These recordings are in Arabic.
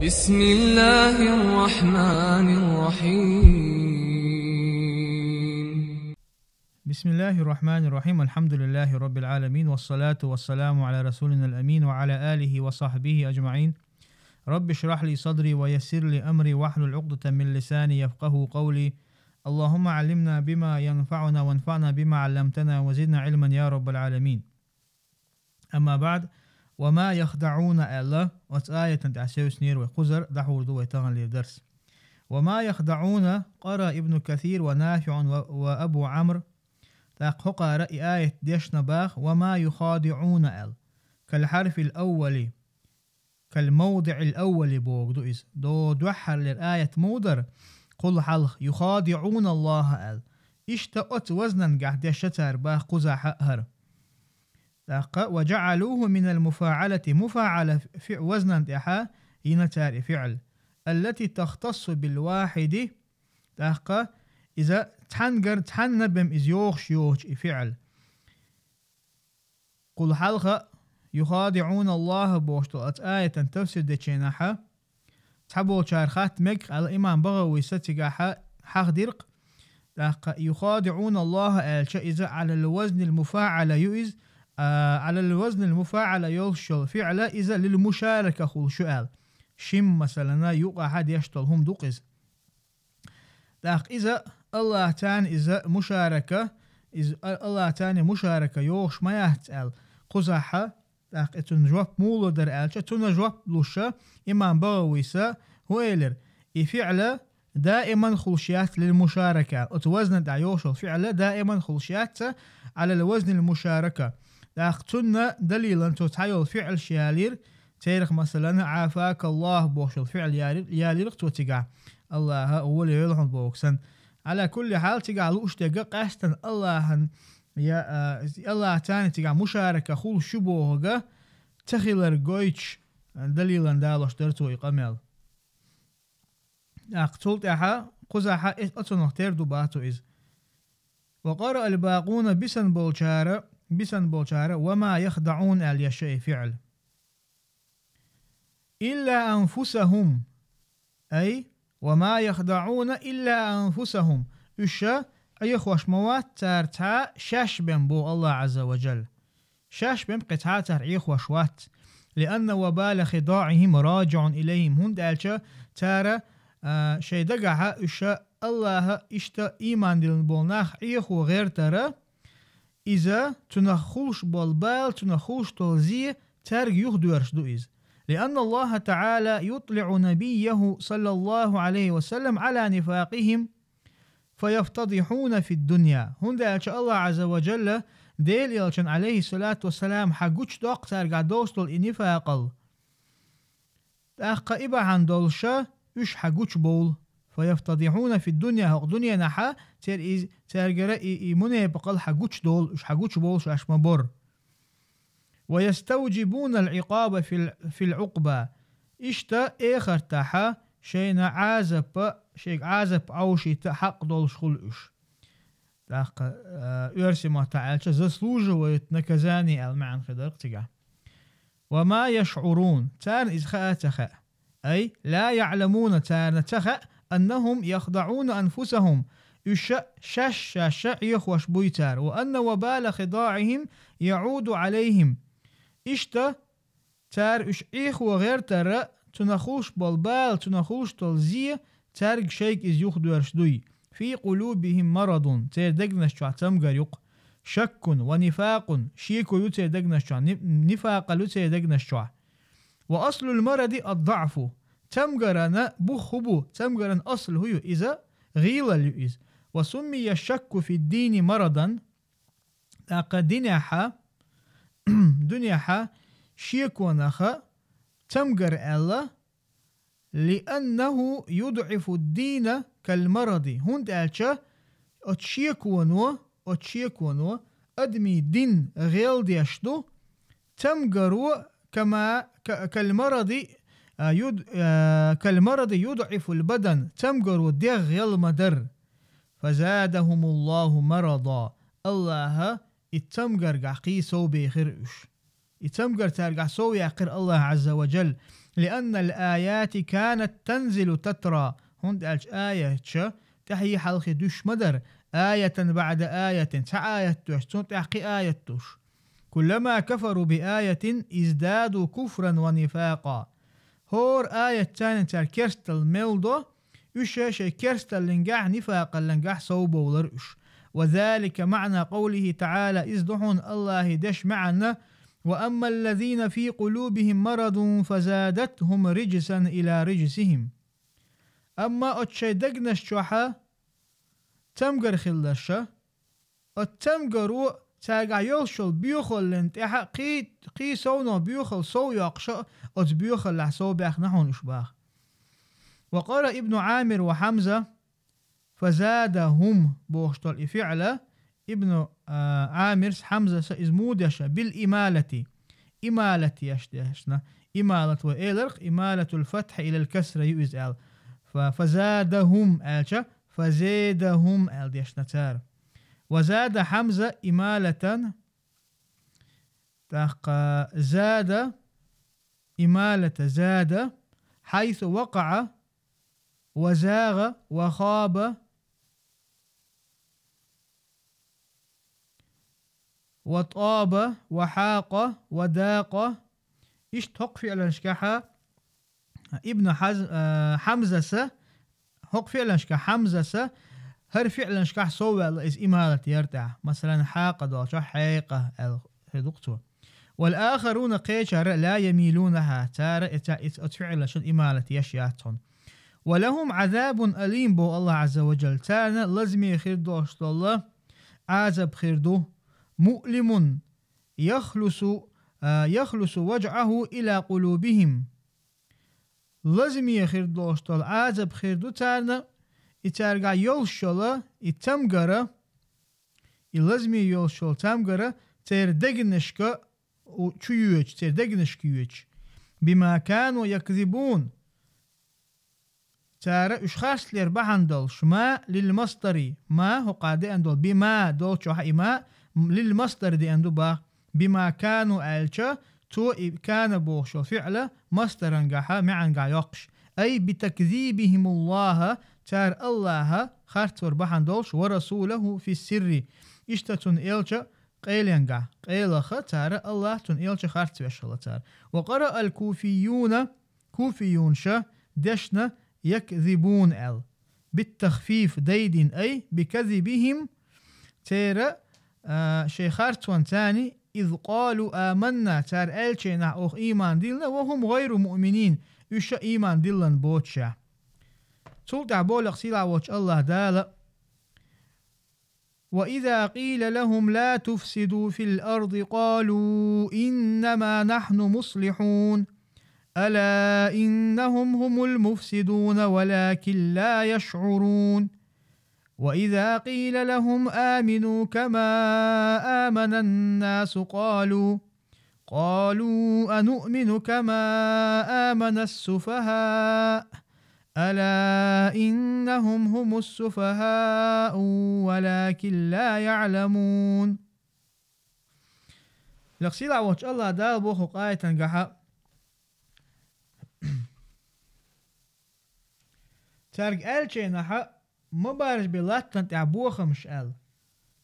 بسم الله الرحمن الرحيم. بسم الله الرحمن الرحيم. الحمد لله رب العالمين، والصلاة والسلام على رسولنا الأمين وعلى آله وصحبه أجمعين. رب اشرح لي صدري ويسر لي أمري واحلل عقدة من لساني يفقه قولي. اللهم علمنا بما ينفعنا وانفعنا بما علمتنا وزدنا علما يا رب العالمين. أما بعد، وما يخدعون الله وآية تعسيو سنير وقزر دحور دو يتغن للدرس. وما يخدعون قرأ ابن كثير ونافع وأبو عمرو تحقق رأي آية ديشنا باخ وما يخادعون ال كالحرف الأول كالموضع الأول بوغ دو إز دو دوحر للآية مودر قل حلق يخادعون الله ال اشتأت وزنا قاعد يشتر باخ قزا حقهر وجعلوه من المفاعلة مفاعلة وزنا دحا ينتار فعل التي تختص بالواحد تحقق إذا تحنبم إز يوخش فعل. قل حلقة يخادعون الله بوشتو آية تفسير ديشيناحا تحبو شارخات مك على الإمام بغوي ستقاحا حق درق يخادعون الله إذا على الوزن المفاعل يؤز على الوزن المفاعل يلشل فعل إذا للمشاركة خل شؤال شم مثلا يقع حد يشتلهم دقز إذا الله تاني إذا مشاركة إذا الله تاني مشاركة يوش ما يهتال قزحة تنجواب مولو در ألشة تنجواب لشة إمام بغويسة هويلر فعل دائما خلشيات للمشاركة أتوزن دا يوش الفعل دائما خلشيات على الوزن المشاركة تنا دليلا تتحيل فعل شيالير تاريخ مثلا عافاك الله بوش الفعل يالير توتقع الله أول يلحن بوكسن. على كل حال تقع لوش تقع قاستن الله يا الله تاني تقع مشاركة خول شبوهغا تخيلر قويتش دليلا دالوش درتو إقامل أقتلت أحا قزحا أتنو تردو باتو إز. وقرأ الباقون بسن بولشارة وما يخدعون اليشيء فعل إلا أنفسهم أي وما يخدعون إلا أنفسهم إشا أي خوشموات تارتا شاشبن بو الله عز وجل شاشبن قطعة ترعي خوشوات لأن وبال خداعهم راجع إليهم هند ألشا تارا شي دقعها إشا الله إشتا إيمان دلن بولناخ إيخو غير ترى إذا تنخوش بالبال تنخوش تلزي تارق يخدورش دو إز لأن الله تعالى يطلع نبيه صلى الله عليه وسلم على نفاقهم فيفتضحون في الدنيا هند ألشاء الله عز وجل ديل يلشن عليه الصلاة والسلام حقوش دوق تارقع دوستل إنفاقل تأخى إبا عن دولشا إش حقوش بول فيفتضحون في الدنيا هق دنيا نحا تارقر إيمونه بقل حقوش دول إش حقوش بول شاش مبور ويستوجبون العقاب في العقبة إشتا إخر تحا شينا عازب أو شي تحق دول شخل إش تاق يرسم تعالش زسلوج ويتنكزاني المعن خدر تقع. وما يشعرون تان إزخاء تخاء أي لا يعلمون تان تخاء أنهم يخضعون أنفسهم شش يخوش بويتار وأن وبال خضاعهم يعود عليهم إشتا تار إش إخ وغير ترى تنخوش بالبال تنخوش تلزية تارق شيك إز يخدو يرشدوي في قلوبهم مرض تيردقنا شوع تمغريق شك ونفاق شيكو يتيردقنا شوع نفاق لتيردقنا شوع وأصل المرض الضعف تمغرنا بخبو تمغرن أصل هو إذا غيل اليؤز وسمي الشك في الدين مرضا دنياحا شيكونخا تمغر الله لأنه يضعف الدين كالمرض هند ألشا أتشيكونو أدمي دين غيل ديشدو تمغرو كما كالمرض كالمرض يضعف البدن تمغرو ديغ غيل مدر فزادهم الله مرضا الله التمغر قاقي سو بيخرش يتمقر تارجع سوي يقر الله عز وجل، لأن الآيات كانت تنزل تترى. هند آية تحيي حلقي دوش مدر آية بعد آية آية توش تحقي آية توش، كلما كفروا بآية ازدادوا كفرا ونفاقا. هور آية تاني تار كرستل ميلدو شي كرستل لنجاح نفاقا لنجاح صوبه ولرش. وذلك معنى قوله تعالى ازدحون الله دش معنا وأما الذين في قلوبهم مرض فزادتهم رجسا إلى رجسهم. أما أتشي دقنش شوحا تمقر خلشة التمقرو تاقع يوشل بيوخل لنتحا قي سونو بيوخل سو يقشا أت بيوخل لحسو بيخ نحون إشباخ. وقال ابن عامر وحمزة فزادهم بوشتل إفعل ابن عامر حمزة إزمودش بالإمالة إمالة يشتهشنا إمالة وإلرق إمالة الفتح إلى الكسر يؤزال فزادهم ألشا فزادهم ألديشنا تار. وزاد حمزة إمالة تاق زاد إمالة زاد حيث وقع وزاغ وخاب وطاب وحاق وداق. اشتق فعلا شكاحة ابن حمزة هق فعلا شكا حمزة هر فعلا شكاح سوى الإس إمالة يرتع مثلا حاق دوشا حيقة الدكتور. والآخرون قيشر لا يميلونها تار اتفعل شن إمالة يشياتهم ولهم عذاب أليم بو الله عز وجل. تانا لازم خيردو أشت الله عذاب خيردو مؤلم يخلص وجعه إلى قلوبهم. لازم يخيردو أشت الله عذاب خيردو تانا يتارجع يلشلا يتمجرا لازم يلشل تمجرا تردقنشك وشيوش تردقنشكيوش بما كانوا يكذبون. تارا اشخاص ليربحان دول شما للمصدري ما هو قادي اندول بما دول شوحا إما للمصدر دي اندو با بما كانوا ألشا تو كان بوشو فعلا مصدرا قاحا معا قا يقش أي بتكذيبهم الله تار الله خارت وربحان دولش ورسوله في السر اشتتون إلشا قيلنقع قيلخ تار الله تون إلشا خارت بيشالله تار. وقرأ الكوفيون كوفيون شا دشنا يكذبون ال بالتخفيف ديد أي بكذبهم تيرا شيخارت وانتاني إذ قالوا آمنا تار ألشينا أخ إيمان دلنا وهم غير مؤمنين يشا إيمان دلن بوتشا. سلطع بولق سيلا وش الله دالا وإذا قيل لهم لا تفسدوا في الأرض قالوا إنما نحن مصلحون ألا إنهم هم المفسدون ولكن لا يشعرون. وإذا قيل لهم آمنوا كما آمن الناس قالوا أنؤمن كما آمن السفهاء ألا إنهم هم السفهاء ولكن لا يعلمون. لقسيلا وش الله دال بوخو قاية قحا تارج ألشي نحا مبارش بلاتن تعبوخ مش أل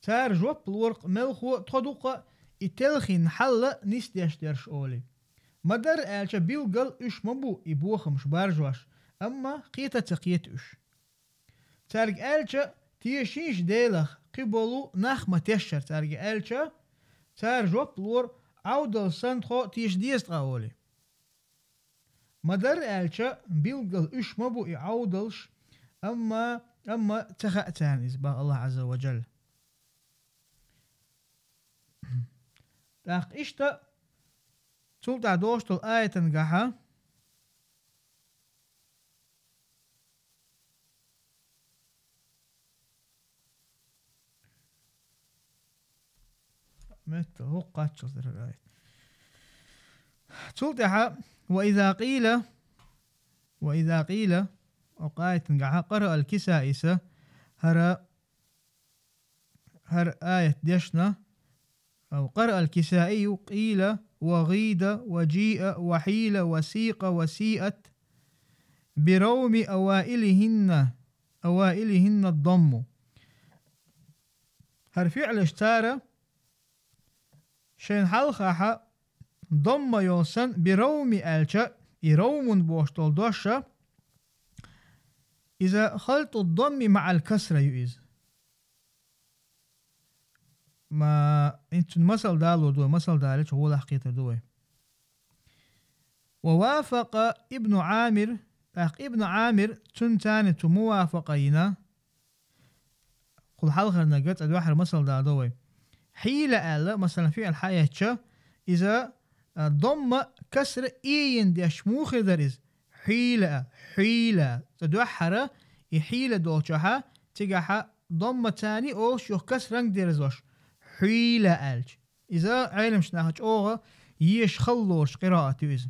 تار جوب الورق ملخو تخدوق إتلخين حل نستيش درش أولي مدر ألشا بيلقل إش مبو إبوخ مش بارجوش أما قيتا تقيت إش تارج ألشا تيشيش ديلخ قبولو نخمة تشر تارج ألشا تار جوب الور عودل سنتخو تيش ديست أولي مدر ألشا بيلقل إش مبو يعودلش أما تخأتان إزباء الله عز وجل. تاق إشتا تلتع دوشتو الآية تنقحا متى هو قاتشل در الآية تلتع وإذا قيل وقاية نقعها قرأ الكسائسة هر آية ديشنا أو قرأ الكسائي قيل وغيد وجيء وحيل وسيق وسيئت بروم أوائلهن الضم. هالفعل اشتارى شين حلقها ضم يوسن بروم ألشا يروم بوشتول دوشا إذا خلط الضم مع الكسرة يؤذ. ما انت المثل دالو دو مثل دالش هو الحقيقة دوي. ووافق ابن عامر ابن عامر تنتاني تموافقين قل حلقة نقط الواحد مثل دالوي حيلة ألا مثلا في الحياة إذا ضم كسر إين ديش موخر دريز حيلة تدوحرة يحيلة دوشها تجاها ضم تاني أو شو كسرنج درزوش حيلة ألج. إذا علم شناهج أوغا يش خلوش قراءة إذا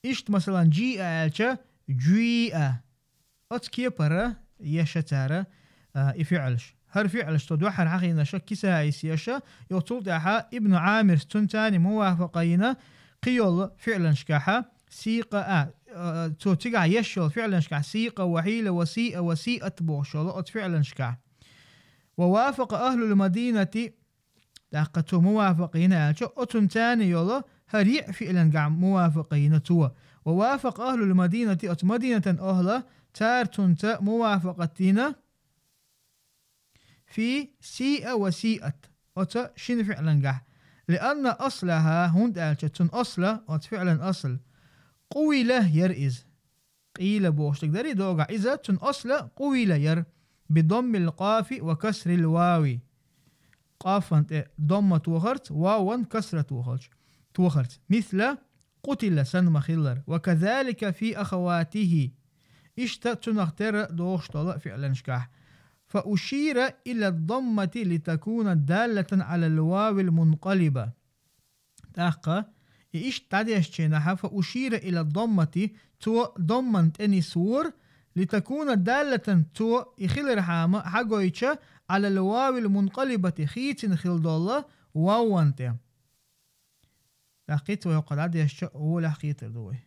إشت مثلا جيء ألج جيء أتكيبرة يشتارة يفعلش هر فعلش تدوحر حقينا شك كسايس يشا يطول داها ابن عامر تنتاني موافقين قيول فعلا شكاها سيقة تو تقع يشول فعلا شكا سيقة وحيلة وسيئة وسيئة بوشول فعلا شكا. ووافق أهل المدينة داقتو موافقين أتنتاني يولا هريع فعلا قع موافقين توا. ووافق أهل المدينة مدينة أهلا تار تنت موافقتين في سيئة وسيئة شين فعلا قع لأن أصلها هند ألشتن أصله فعلا أصل قوي له يرئز قيل بوش تقدري دوقع إذا تن أصله قوي له ير بضم القاف وكسر الواوي قافا ضم توخرت واوا كسر توخرت مثل قتل سنم خلر. وكذلك في أخواته اشت تنختر دوش طلع فعلا شكاح. فأشير إلى الضمة لتكون دالة على الواو المنقلبة تاقا إيش تعديش تشينها. فأشير إلى الضمة تو ضمنت أني سور لتكون دالة تو إخيل رحامة حقويتش على الواو المنقلبة خيت خيل دولة واوانت لقيت ويقال عديش هو لقيت دوي.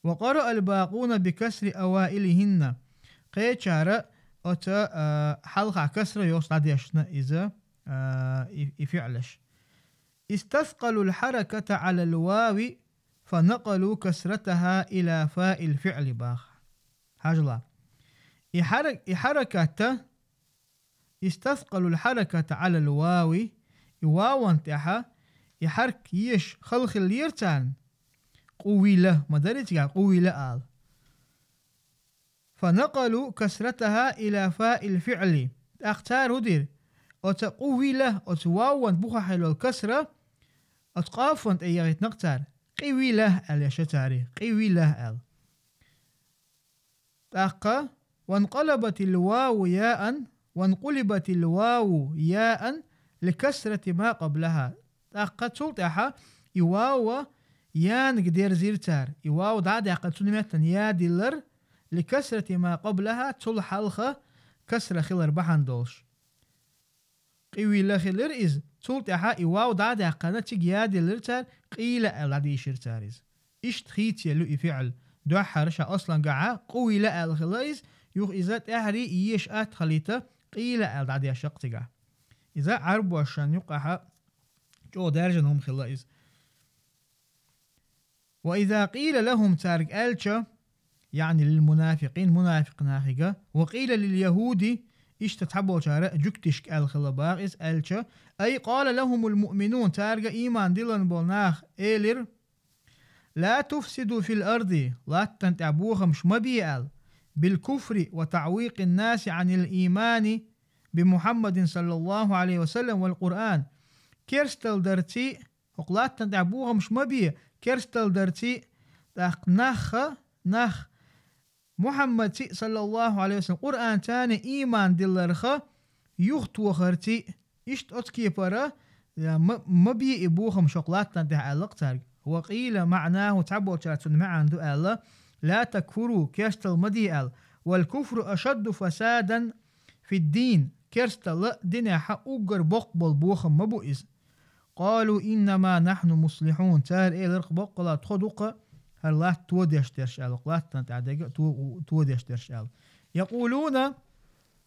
وقرأ الباقون بكسر أوائلهن قيتشار أتا حلقة كسر يوصل عديشنا إذا يفعلش. استثقلوا الحركة على الواو فنقلوا كسرتها إلى فاء الفعل باخ هجلا حركة استثقلوا الحركة على الواو واو انتحى يحرك يش خلق اليرتان قوي له مدارج قوي له فنقلوا كسرتها إلى فاء الفعل اختار هدير أتقوي له أتواوان بوخا حلو الكسرة أتقافون أيغيت نقتار قوي له اليشتاري قوي له تاقا وانقلبت الواو ياء لكسرة ما قبلها تاقا تلتحا يواو يان قدير زيرتار يواو دعاد يقتل مثلا يا ديلر لكسرة ما قبلها تلحلخة كسرة خلر بحان دولش قوي له خلر إز تلتحا يواو دعاد يقتل يا ديلر تار قيلة العدي شرتاريز إشت خيت يلو يفعل دو حرشة أصلا قاعة قوي له الخلايز يوخ إذا تأهري إيش خليته قيلة العدي الشقتقع إذا عربوا عشان يقعها جو درجة هم خلايز. وإذا قيل لهم تارك ألشا يعني للمنافقين منافق ناخقة وقيل لليهود إيش تتحبوا شارع جكتشك الخلباغس ألشا أي قال لهم المؤمنون تارك إيمان دلن بولناخ إيلر لا تفسدوا في الأرض لا تنتعبوها مش مبيئل بالكفر وتعويق الناس عن الإيمان بمحمد صلى الله عليه وسلم والقرآن كيرستل درتي وقلات تنتعبوها مش مبيئ كيرستل درتي نخ محمد صلى الله عليه وسلم قرآن تاني إيمان دلرخة يخت وخرتي إشت أتكي برا مبيئ بوها مش وقلات تنتعلق تارك. وقيل معناه تعبوا تاتون معا دؤال لا تكفروا كيرستل مديئل والكفر أشد فسادا في الدين كيرستل دينها أقر بقبل بوخم مبوئز قالوا إنما نحن مصلحون تار إلرق بقلا تخدق هلا توديش ترشال لا تنتعدق توديش ترشال يقولون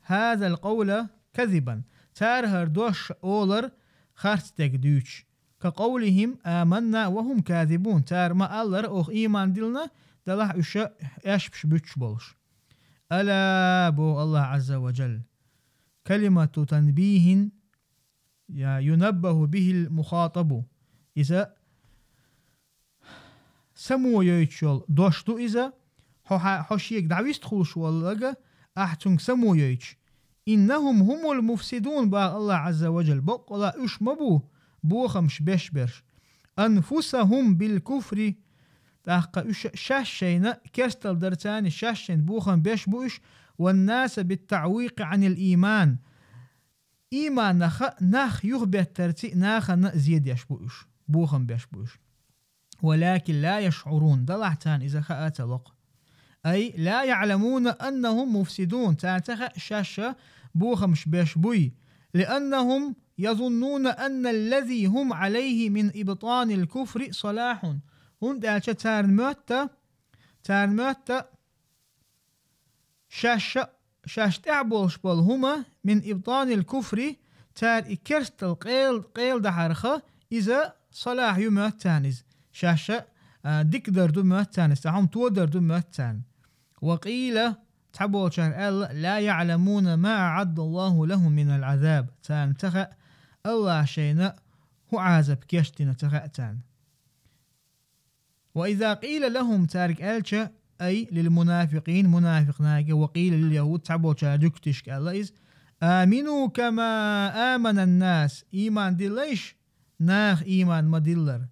هذا القول كذبا تار هردوش أولر خارستك دوش كقولهم آمنا وهم كاذبون تار ما ألر أو إيمان دلنا دلح أشبش بتش بولش ألا بو الله عز وجل كلمة تنبيه ينبه به المخاطب إذا سمو ييتشول دوشتو إذا حشيك دعويست خوش والله أحتن سمو ييتش إنهم هم المفسدون با الله عز وجل بقلا إش مبو بوخمش بشبرش أنفسهم بالكفر تحقق شاشين كرستل درتاني شاشين بوخم بشبوش والناس بالتعويق عن الإيمان إيمان ناخ يخبر ترتي ناخ زيد يشبوش بوخم بشبوش ولكن لا يشعرون دلعتان إذا خأت لق أي لا يعلمون أنهم مفسدون تانتخ شاشة بوخمش بشبوي لأنهم يظنون أن الذي هم عليه من إبطان الكفر صلاح هون دالشة تارموتا شاشة تعبولش بل هما من إبطان الكفر تار إكرست القيل دحرخة إذا صلاح يموت تانيز شاشة دكدر دو موت تانيز تهم تودر دو موت تان وقيل تعبولش لا يعلمون ما أعد الله لهم من العذاب تان تخأ الله شينا هو عازب كيشتنا تخأتان وإذا قيل لهم تارك ألشا أي للمنافقين منافق ناقة وقيل لليهود تعبوا تشك الله آمنوا كما آمن الناس إيمان دليش ناخ إيمان مدلر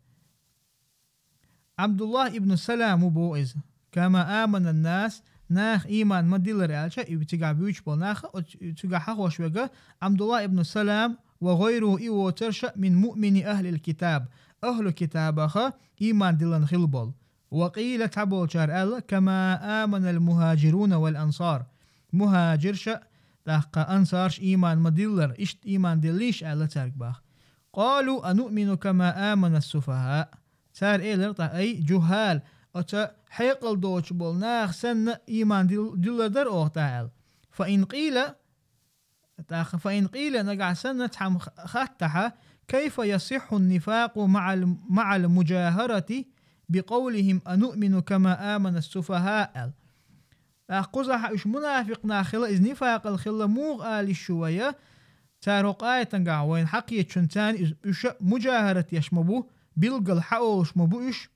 عبد الله ابن سلام بوئز كما آمن الناس ناخ إيمان مدلر ألشا يبتقع بيوش بناخ يبتقع حقوش وقا عبد الله ابن سلام وغيره إيو ترشا من مؤمن أهل الكتاب أهل كتابها إيمان دلن خلبل وقيل تعبول شار كما آمن المهاجرون والأنصار مهاجر شا تحقى أنصارش إيمان مدلر إشت إيمان دليش ألا تارك باخ قالوا أنؤمن كما آمن السفهاء تار إيلر أي جهال أتا حيقل دوش بول ناخ سن إيمان دلر در أوه تعال فإن قيل نقع سنة خاتها كيف يصح النفاق مع المجاهرة بقولهم أنؤمن كما آمن السفهاء قزح إش منافق ناخلة إذ نفاق الخلة موغ آل الشوية تارق آية تنقع وين حقية شنتان إش مجاهرة يشمبو بلقل حقو يشمبو إش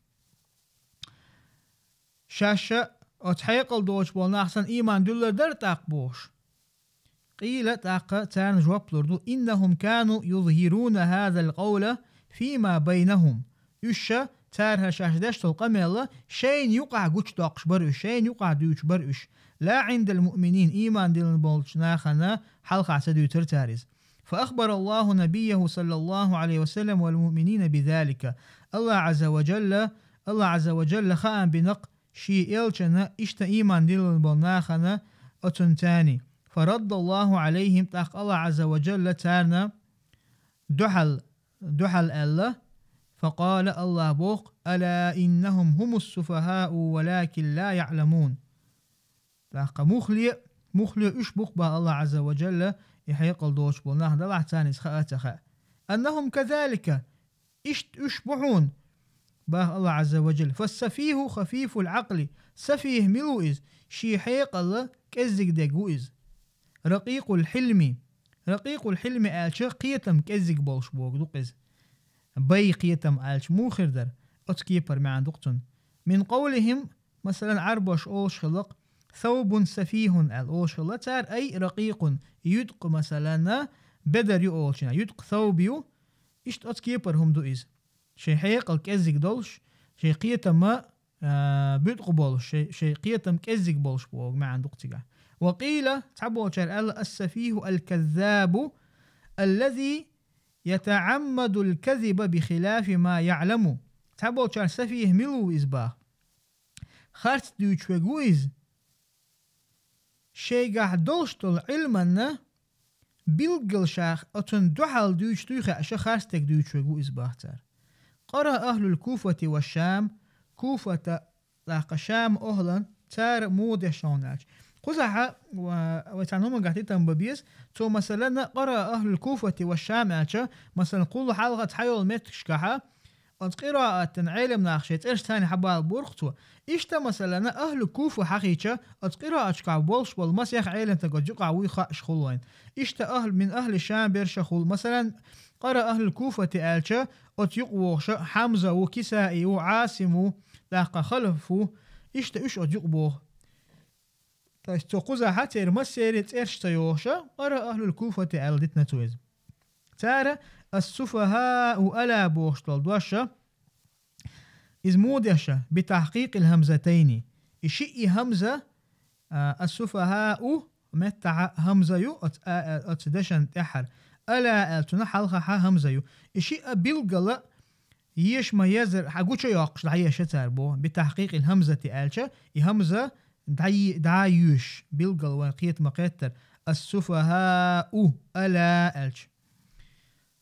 شاشة أتحيقل دوش بول ناخسن إيمان دولر در تاقبوش قيل تاق تان جواب لردو إنهم كانوا يظهرون هذا القول فيما بينهم إشا تارها شاشداش تلقمي شين يقع قوش داقش برؤش شين يقع دوش برؤش لا عند المؤمنين إيمان دلن بولش ناخنا حلقة عسدو ترتارز فأخبر الله نبيه صلى الله عليه وسلم والمؤمنين بذلك الله عز وجل خاء بنق شي إلشنا إشتا إيمان دلن بول ناخنا أتنتاني فرد الله عليهم تاق الله عز وجل تارنا دحل الله فقال الله بوق ألا إنهم هم السفهاء ولكن لا يعلمون تاق مخلي إش بوق با الله عز وجل يحيقل دوش بولناه دلع تانيس خاء أنهم كذلك اشبحون با الله عز وجل فالسفيه خفيف العقل سفيه ملوئز شي حيق الله كزك دقوئز رقيق الحلم آلش قيتم كزك بولش بوغ دوقز بي قيتم آلش مو خردر أتكيبر معان دوقتن من قولهم مثلا عربش أولش خلق ثوب سفيه أولش خلق تار أي رقيق يدق مثلا بدر يولشنا يدق ثوب يو إشت أتكيبر هم دوئز شي حيق الكزك دولش شي قيتم بيدق بولش شي قيتم كزك بولش بوغ معان دوقتقع وقيل تعبوا السفيه الكذاب الذي يتعمد الكذب بخلاف ما يعلم تعبوا سفيه ملو إزباه خارت دوش وقويز شي قاع دولشتل علمنا بيلقل شاخ أتن دحل دوش دوخ أشخاستك دوش وقو إزباختار. قرأ أهل الكوفة والشام كوفة لاق شام أهلا تار مود شوناج قزحة وتعنهم قاعدين تنببيز تو مثلا قرأ أهل الكوفة والشام أجا مثلا قول حلقة حيول متشكحة قراءة علم ناخشت إيش ثاني حبال بورختو إيشتا مثلا أهل الكوفة حقيقة قراءة شكع بولش والمسيح علم تقجقع ويخا شخولين إيشتا أهل من أهل الشام بيرشخول مثلا قرأ أهل الكوفة ألشا أتيقوش حمزة وكسائي وعاصم لاقا خلفو إيشتا إيش أتيقبوه تقوزا حتى المسيرت إرشتيوشا قرأ أهل الكوفة ألدتنا تويز تارا السفهاء ألا بوشتل دوشا إذ مودشا بتحقيق الهمزتين إشي همزة السفهاء متع همزة يو أتدشن تحر ألا تنحلخها همزة يو إشي بيلقل يش ما يزر حقوش يقش دعية شتربو بتحقيق الهمزة ألشا همزة دعيوش بيلقل وقيت مقتر السفهاء ألا ألش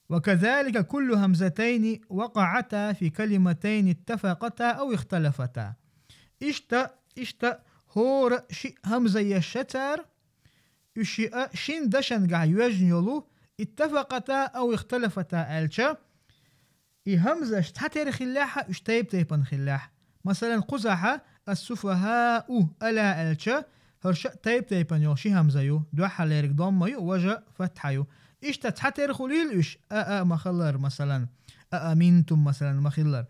وكذلك كل همزتين وقعتا في كلمتين اتفقتا أو اختلفتا إشتا هور شي همزة يشتر إشي شين دشن قا يوجنيولو اتفقتا أو اختلفتا ألشا همزة اشتحتر خلاحة اشتيب تيبن خلاح مثلا قزحة السفهاء ألا ألشا هرشا تيب تيبن يو شي همزة يو دوحة ليرك ضم يو وجا فتحة يو إيش تتحتر خليل إيش مخلر مثلا أأمنتم مثلا مخلر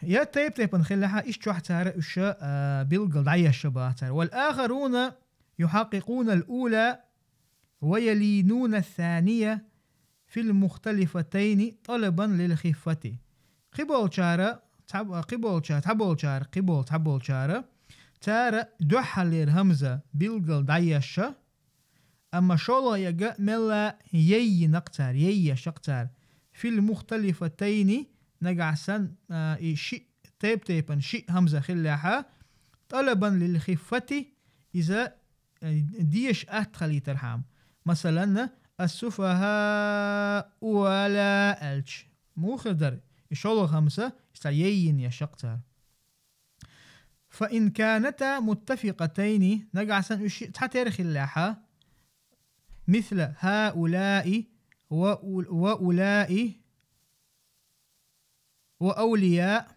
يا تيب تيب نخلها إيش تحتر إيش بيلقل دعية الشباتر والآخرون يحققون الأولى ويلينون الثانية في المختلفتين طلبا للخفة قبول شارة قبول شارة تارة دوحة للهمزة بيلقل دعية الشباتر أما شولا يجا ملا يي نقتار يي شقتار في المختلفتين نجعسن شيء تيبن شيء همزة خلاها طلبا للخفة إذا ديش أدخل ترحم مثلا السفهاء ولا ألش مو خدر شولا خمسة يستيين يا شقتار فإن كانتا متفقتين نجعسن شيء تحتر خلاها مثل هؤلاء وأولئك وأولياء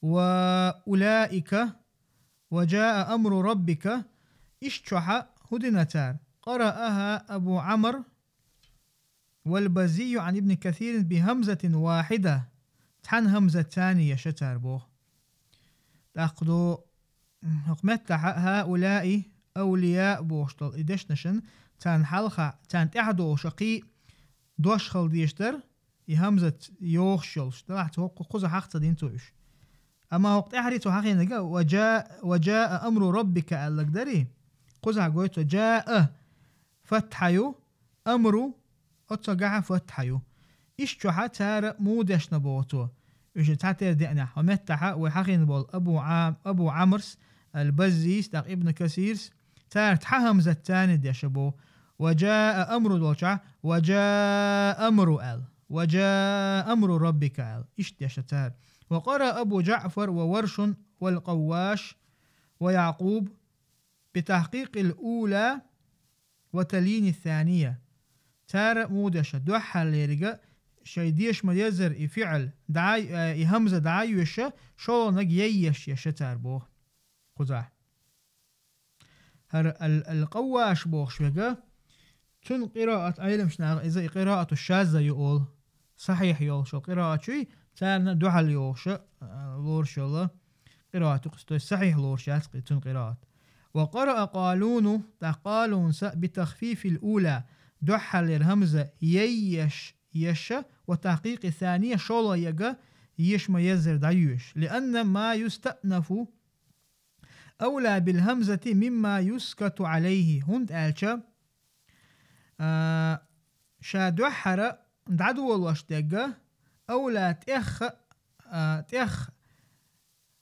وأولئك وجاء أمر ربك اشتح هدنتار قرأها أبو عمرو والبزي عن ابن كثير بهمزة واحدة تحن همزة ثانية شتار بوه تأخذوا متح هؤلاء أولياء بوشتل إدشنشن تان حلقة تان تحدو شقي دوش خل ديشتر يهمزة يوخشلش طلع قوزة حقت دين توش أما وقت أحري تو حقي نجا وجاء أمر ربك القدري قوزة قويت وجاء فتحيو أمر أتجع فتحيو إيش تحا تار مودش نبوتو إيش تعتر دينا ومتحا وحقي نبول أبو عمرس البزيس دق ابن كثيرس تار تحهمزة تاني دي شبو وجاء أمر الوجع وجاء أمر وجاء أمر ربك إيش دي شتار وقرأ أبو جعفر وورش والقواش ويعقوب بتحقيق الأولى وتلين الثانية تار مودشة دوحة ليرجع شيديش ميزر يفعل دعاي همزة دعاي وشة شو نجيش يشتار بوه قزح هر القواش بوه شوجا تون قراءة علم شناغ إذا قراءة الشاذة يقول صحيح يقول شو قراءة شيء تارنا دوحة يوش لور شو قراءة قستو صحيح لور شاذ تون قراءة وقرأ قالون تقالون بتخفيف الأولى دوحة للهمزة يش وتحقيق الثانية شولا يجا يش ما يزر دايوش لأن ما يستأنف أولى بالهمزة مما يسكت عليه هند ألشا شادوحر دعدو الواشتاقة أولى تأخ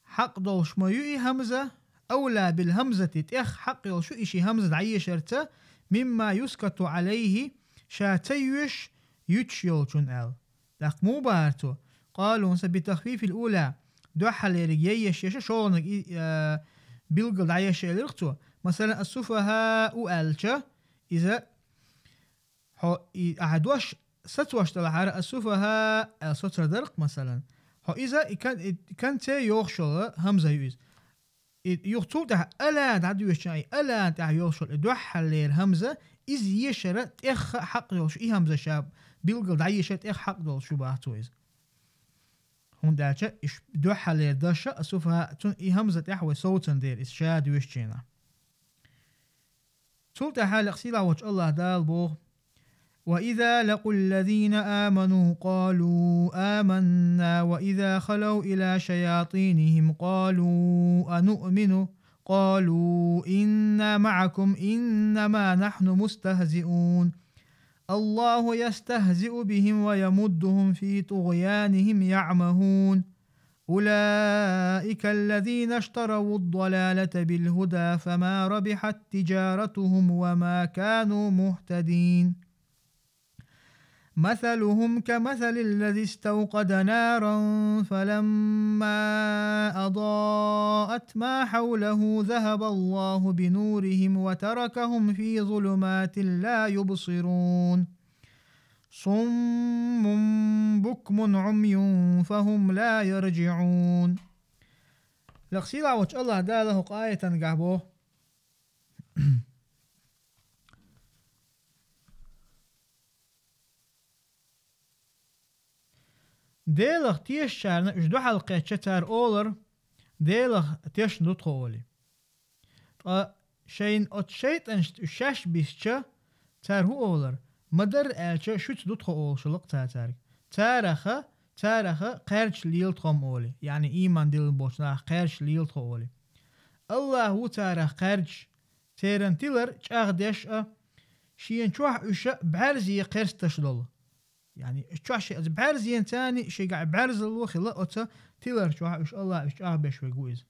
حق دولش ما يؤي همزة أولى بالهمزة تأخ حق يلشو إشي همزة دعية شرطة مما يسكت عليه شاتيوش يتشيولشون ال داق مو بارتو قالوا بتخفيف الأولى دوحة لرجيش يشا شغل بيلقل عيش الرقتو مثلا السفهاء ألشا إذا أعدوش ستوش تلحار السفهاء ستر درق مثلا إذا كان تي يوخشل همزة يوز يختو ده ألا تعدو شيء ألا تع يوخشل دوحة للهمزة إذ يشرت إخ حق يوش إيه همزة شاب بيلقل دعيشت إخ حق دول شو بعتو إذ هون دالشة إش دوحة للدشة السفهاء تون إيه همزة إحوى صوتن دير إس شاد يوشينا سلطة حال أقسيلا وجه الله دال بوغ وإذا لقوا الذين آمنوا قالوا آمنا وإذا خلوا إلى شياطينهم قالوا أنؤمن قالوا إنا معكم إنما نحن مستهزئون الله يستهزئ بهم ويمدهم في طغيانهم يعمهون أولئك الذين اشتروا الضلالة بالهدى فما ربحت تجارتهم وما كانوا مهتدين مثلهم كمثل الذي استوقد نارا فلما أضاءت ما حوله ذهب الله بنورهم وتركهم في ظلمات لا يبصرون صم بكم عمي فهم لا يرجعون لقسيلا وجه الله داله قاية قعبوه ديلغ تيش شارنا اجدو حلقة تشتار أولر ديلغ تيش ندخو أولي شين أتشيت أنشت شاش بيسچا تار هو أولر مدر ألچا شوت ندخو أول شلق تارك تارخ قرش ليل تخم أولي يعني إيمان ديل بوشنا قرش ليل تخو أولي الله هو تارخ قرش تيرن تيلر چاغ ديش شين چوح اشا بعرزي قرش تشدل يعني شو شيء بعرزين تاني شيء قاعد بعرز الوخي لا أتا تيلر شو إيش الله إيش بيش ويجوز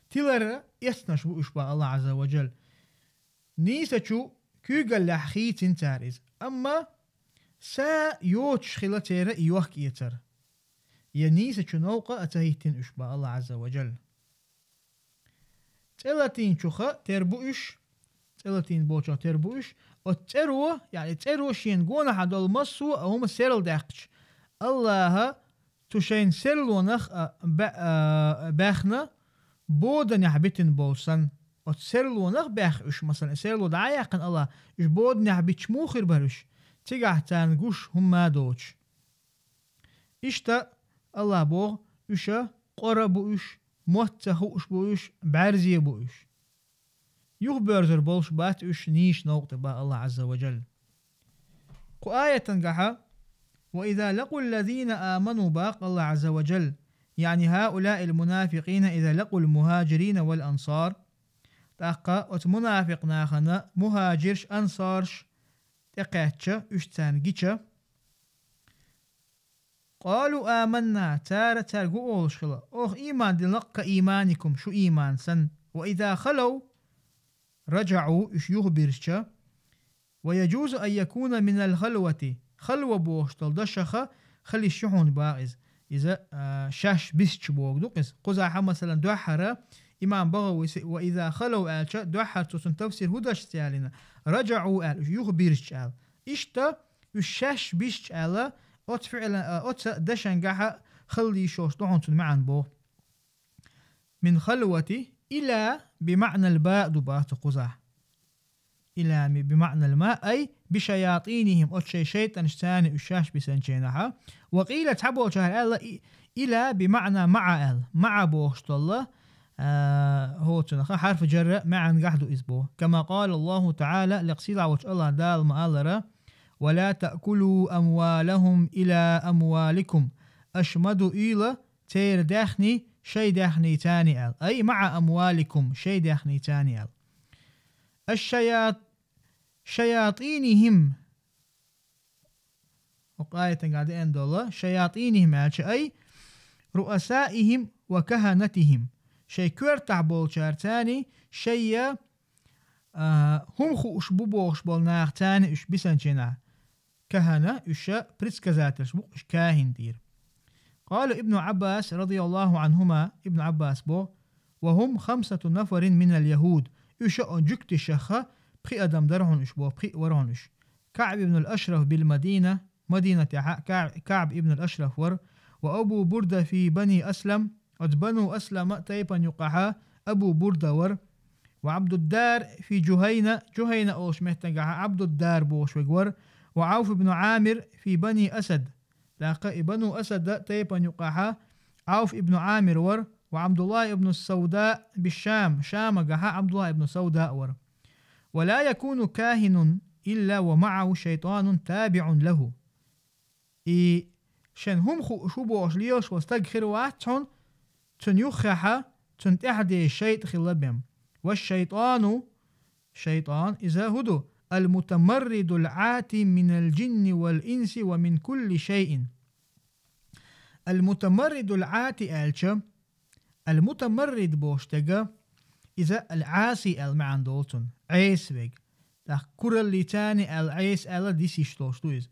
تيلر يسنش بوش با الله عز وجل نيسا شو كيقل لحخيت تاريز أما سا يوتش خلا تيرا يوحك يتر يا نيسا شو نوقع أتهيتين إيش با الله عز وجل تلاتين شوخا تربوش تلاتين بوشا تربوش التروة يعني تروة شين قونا حد المصو هم سيرل داقش الله تشين سيرلو نخ باخنا بودن يحبتن بولسن وتسيرلو نخ باخش مثلا سيرلو دعايقن الله إش بودن يحبتش موخر برش تيجح تانقوش هم ما دوش إشتا الله بوغ إشا قربوش موتهوش بوش بعرزي بوش يخبر بولش بات إيش نيش نوقت با الله عز وجل قآية تنقحا وإذا لقوا الذين آمنوا باق الله عز وجل يعني هؤلاء المنافقين إذا لقوا المهاجرين والأنصار تاقا وتمنافق ناخنا مهاجرش أنصارش تقاتش إشتان جيتش قالوا آمنا تار قولش خلا أوخ إيمان دلق إيمانكم شو إيمان سن وإذا خلوا رجعوا إش يخبرش ويجوز أن يكون من الخلوة خلوة بوشتل دشخة خلي الشحون باعز إذا شاش بيسش بوغدوقس قزاحة مثلا دوحرة إمام بغوي وإذا خلوا آلشا دوحر تسن تفسير هداش سيالنا رجعوا آل يخبرش آل إشتا الشاش بيسش آل أت فعلا أت دشنقحة خلي شوش دعون معن بو من خلوتي إلى بمعنى الباء دبات قزاح إلى بمعنى الماء أي بشياطينهم أتشي شيطان اشتاني الشاش بسنشينها وقيل تحبوا شهر إلى بمعنى مع مع بوشت الله هو تنخ حرف جر معا قحدو إزبو كما قال الله تعالى لقصيلا وجه الله دال مآلرة ولا تأكلوا أموالهم إلى أموالكم أشمدوا إلى تير داخني شي داخني تاني أي مع أموالكم شي داخني تاني شياطينهم وقاية قاعدين دولة شياطينهم أي رؤسائهم وكهنتهم شي كورتع بول شارتاني شي هم خو أش بوبوش بالناخ تاني أش بسنجنا كهنة أش بريسكزاترش بو أش كاهن دير. قال ابن عباس رضي الله عنهما ابن عباس بو وهم 5 نفر من اليهود أش أنجكت شخة بخي أدم درهن أش بو بخي ورهن أش كعب ابن الأشرف بالمدينة مدينة كعب ابن الأشرف ور وأبو بردة في بني أسلم بنو أسلم تيبا يقعها أبو بردة ور وعبد الدار في جهينة أوش مهتنقع عبد الدار بوش وقور وعوف بن عامر في بني أسد لاقى بنو أسد تيبا يقعها عوف ابن عامر ور وعبد الله ابن السوداء بالشام شام قعها عبد الله ابن السوداء ور ولا يكون كاهن إلا ومعه شيطان تابع له شن هم شو بوش ليوش واستغفر واتون تنيخها تنتحدي الشيط خلبهم والشيطان شيطان إذا هدو المتمرد العاتي من الجن والإنس ومن كل شيء. المتمرد العاتي ألشا المتمرد بوشتغا إذا العاسي المعن دولتون عيس بيك لا كورلي تاني العيس ألا ديسي شتوشتويز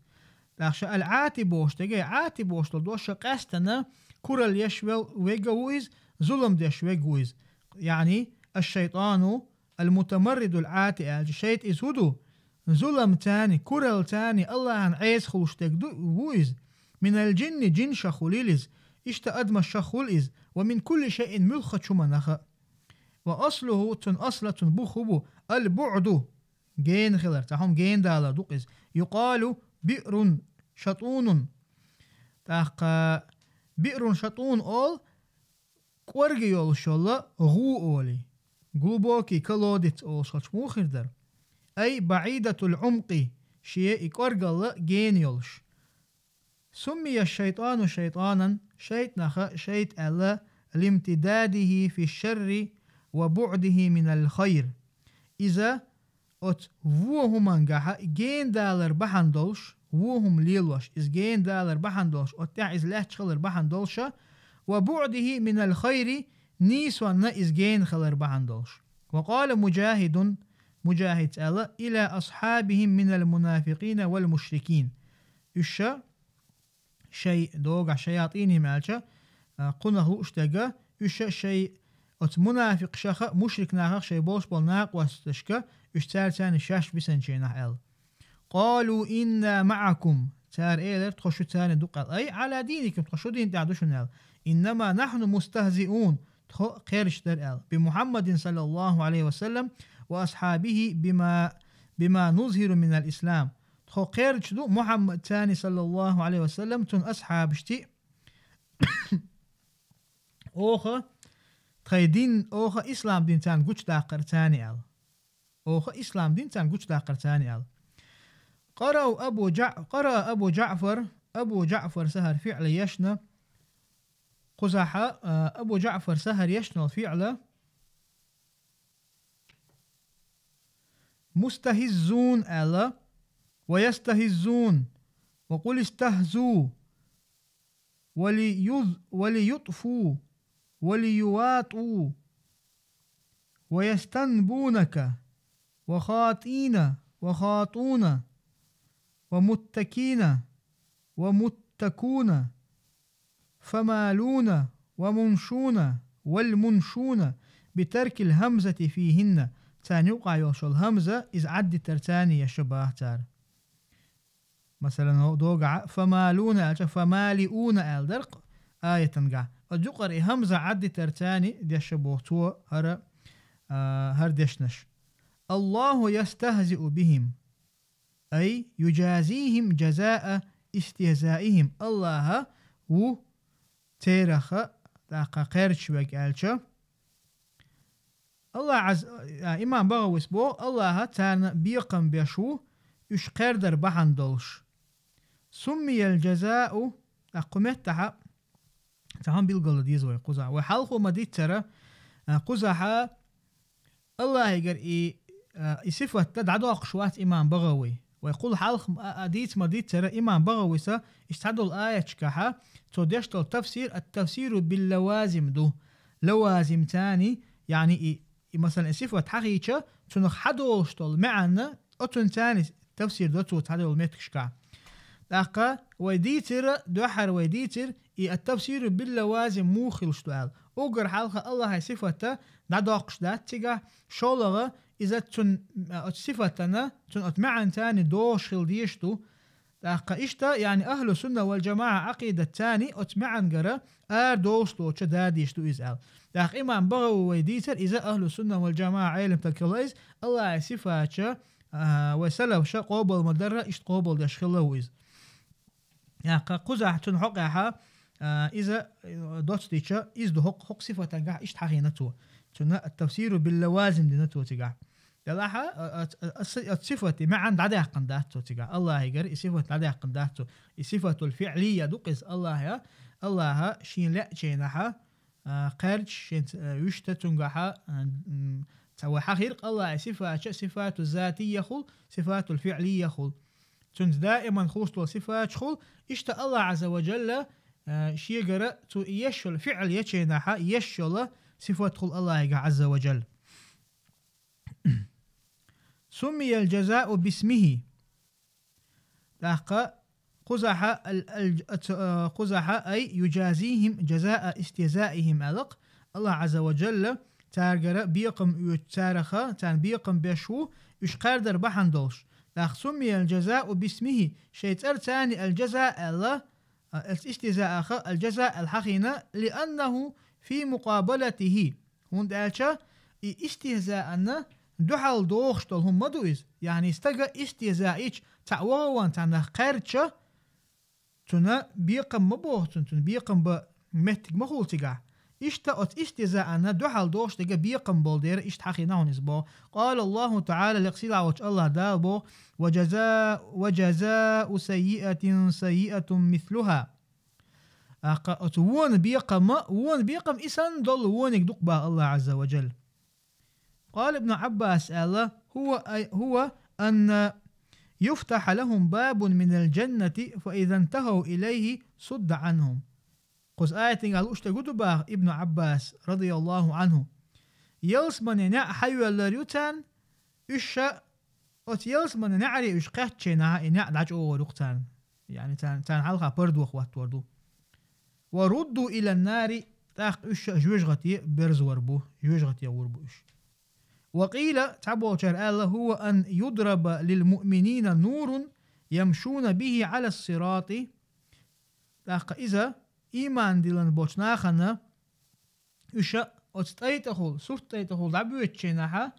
لا العاتي بوشتغا عاتي بوشتو دوشا قاستنا كورل يشوال ويغويز ظلم ديش ويغويز يعني الشيطان المتمرد العاتي الشيط إسودو ظلم تاني كورل تاني الله عن عيس خلوشتك ويز من الجن جن شخوليلز اشتأدم الشخوليز ومن كل شيء ملخة شمنخ وأصله تن أصلة بخبو البعد جين خلر تاهم جين دالا دوقز يقال بئر شطون تاق بئر شطون أول كورجي يول شولا غو أولي غلوبوكي كلودت أول شلش موخردر أي بعيدة العمق شيء كورجل جين يولش. سمي الشيطان شيطانا شيط ألا لامتداده في الشر وبعده من الخير. إذا ووهم انجح جين دالر بحندولش ووهم ليلوش إز جين دالر بحندولش وتاع إز لا تشغلر بحندولشا وبعده من الخير نيسوان إز جين خلر بحندولش. وقال مجاهد ألا إلى أصحابهم من المنافقين والمشركين إشا شيء دوغا شياطيني مالشا قنه اشتغى إشا شيء منافق شخ مشرك ناخ شيء بوش بالناق واستشكى اشتار تاني شاش بسنجينا ال قالوا إنا معكم تار إيلر تخشو تاني دقال أي على دينكم تخشو دين تعدوشن إنما نحن مستهزئون خيرش در بمحمد صلى الله عليه وسلم وأصحابه بما نظهر من الإسلام خو خيرش دو محمد تاني صلى الله عليه وسلم تن أصحاب شتي أوخا تخيدين أوخا إسلام دين تان قوش داقر تاني أوخا إسلام دين تان قوش داقر تاني قرأ أبو جعفر سهر فعل يشنا قزحة أبو جعفر سهر يشنا الفعل مستهزون ألا ويستهزون وقل استهزوا وليطفوا وليواطوا ويستنبونك وخاطين وخاطون ومتكين ومتكون فمالون ومنشون والمنشون بترك الهمزة فيهن تاني يقع يوصل الهمزة إذ عد ترتاني يشبه تار مثلا دوقع فمالون فمالئون الدرق آية تنقع الجقر همزة عد ترتاني دي شبه تو هر ديشنش الله يستهزئ بهم أي يجازيهم جزاء استهزائهم الله و تيرخ تاقا قيرش وقالش الله إمام بغويس بو الله تانا بيقم بيشو يش قردر بحندولش سمي الجزاء أقمتها تهم بالقول ديزوي قزع وحلقو مديت ترى قزحة الله يقر صفة تدعو أقشوات إمام بغوي ويقول حلق مديت ترى إمام بغوي سا استعدوا الآية شكاها توديشتو التفسير باللوازم دو لوازم تاني يعني مثلا صفة حقيقة تنخ حدوشتل معنا أتون ثاني تفسير دوتو تحدول متكشكا داقا ويديتر دوحر ويديتر التفسير باللوازم موخل شتوال أوغر حالها الله صفة دادوقش دات تيغا شولغا إذا تن صفتنا تن أتمعن تاني دوشل ديشتو داقا إشتا يعني أهل السنة والجماعة عقيدة تاني أتمعن قرا دوشتو تشداديشتو إزال داق إمام بغو ويديتر إذا أهل السنة والجماعة علم تكلايز الله صفة وسلف شا قوبل مدرة إشت قوبل دشخله إز يعني قزح تنحقها إذا دوتشتيشا إز دو حق صفة تنقع إشت حقينتو تنا التفسير باللوازم دينتو تقع دلاحة الصفة معا دعدي حقن داتو تقع الله يقر صفة دعدي حقن داتو صفة الفعلية دوقز الله شين لا شينها قرج شين وشتا تنقعها تسوي حقيق الله صفات الذاتية خل صفات الفعلية خل تنت دائما خوصت صفات خل إشتا الله عز وجل شي قرأ تو يشل فعل يشينها يشل صفات خل الله عز وجل سمي الجزاء باسمه لقى قزح أي يجازيهم جزاء استهزائهم ألق الله عز وجل تارجر بيقم يتارخا تان بيقم بشو إش قادر بحندوش لأخ سمي الجزاء باسمه شيء تاني الجزاء الله الاستهزاء الجزاء الحقيقة لأنه في مقابلته هون دالشا استهزاءنا دوحال دوخشتل هم مدويز يعني استجا استهزائيش تعوان تانا قرشة تنا بيقم مبوه تن بيقم بمهتك مخول تقع إشتا أت استهزاءنا دوحال دوخشتل بيقم بولدير إشت حقيناهن إزبو قال الله تعالى لقصيلا وش الله دالبو وجزاء سيئة سيئة مثلها وون بيقم إسان دول وونك دقبا الله عز وجل قال ابن عباس هو أن يفتح لهم باب من الجنة فإذا انتهوا إليه صد عنهم قز آية قالوا اشتقدوا ابن عباس رضي الله عنه يلس من نع حيو اللريوتان إشا أت يلس من نعري إش قهتشنا نع دعجوا ورقتان يعني تان حلقة بردو أخوات وردو وردوا إلى النار تاق إش جوجغتي برز وربو جوجغتي وربو إش وقيل تعبوا الله هو أن يضرب للمؤمنين نور يمشون به على الصراط إذا إيمان دلن بوشناخنا إشا أتستيتخل سفتيتخل دعبوتشينها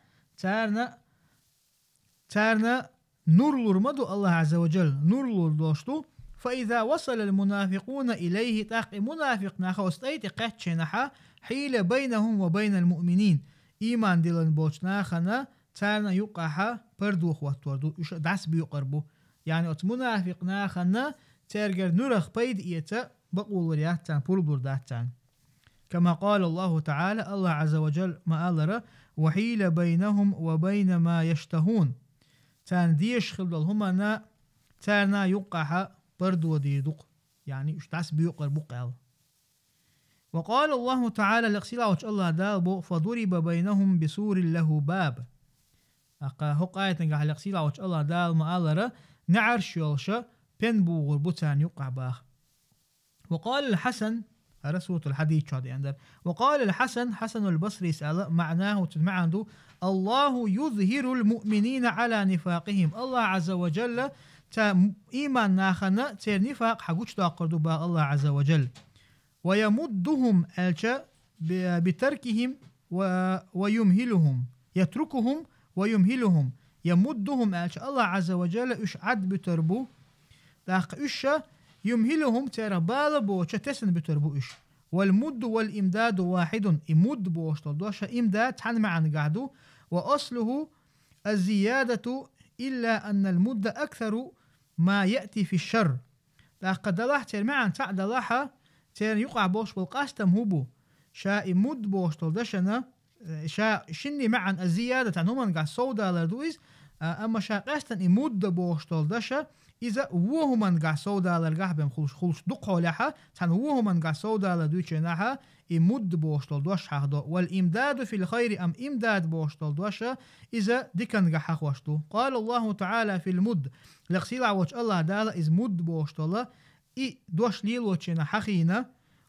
تارنا نور لرمدو الله عز وجل نور لردوشتو فإذا وصل المنافقون إليه تاق منافق ناخا أستيتقتشينها حيل بينهم وبين المؤمنين إيمان دلن بوشناخنا تارنا يقعها بردو خواتوردو إش دعس بيقربو يعني أت منافق ناخنا تارجر نورخ بيد إيتا بقول ورياتان بولبور داتان كما قال الله تعالى الله عز وجل ما ألر وحيل بينهم وبين ما يشتهون تان ديش خلد هما تارنا يقعها بردو ديدق يعني إش دعس بيقربو قال وقال الله تعالى لقسيلا وش الله دالبو فضرب بينهم بسور له باب هق آية نقع لقسيلا وش الله دال ما ألر نعرش يلشا بنبو غربتان يقع باخ وقال الحسن رسولة الحديث شادي عندر وقال الحسن حسن البصري سأل معناه عنده الله يظهر المؤمنين على نفاقهم الله عز وجل تا إيمان ناخنا تير نفاق حقوش تاقردوا با الله عز وجل ويمدهم ألشا بتركهم ويمهلهم يتركهم ويمهلهم يمدهم ألشا الله عز وجل إش عد بتربو لاق إشا يمهلهم ترى بالبو تسن بتربو إش والمد والإمداد واحد إمد بوش دوشا إمداد حن معا قعدو وأصله الزيادة إلا أن المد أكثر ما يأتي في الشر لاق دلاح تر معا تعد لاحا تر يقع بوش بالقاستم هبو شا إمد بوش دشنا شا شني معا الزيادة عنهم قع صودا لردويز أما شاقستن إمود بوشتول دشا إذا وهمن قع سودا لرقح بهم خلش دقه لها تن وهمن قع سودا لدوشناها إمود بوشتول دوش حقدو والإمداد في الخير أم إمداد بوشتول دوشا إذا دكن قع حقوشتو قال الله تعالى في المد لقسيل عوش الله دالا إذ مد بوشتول إي دوش ليل وشنا حقينا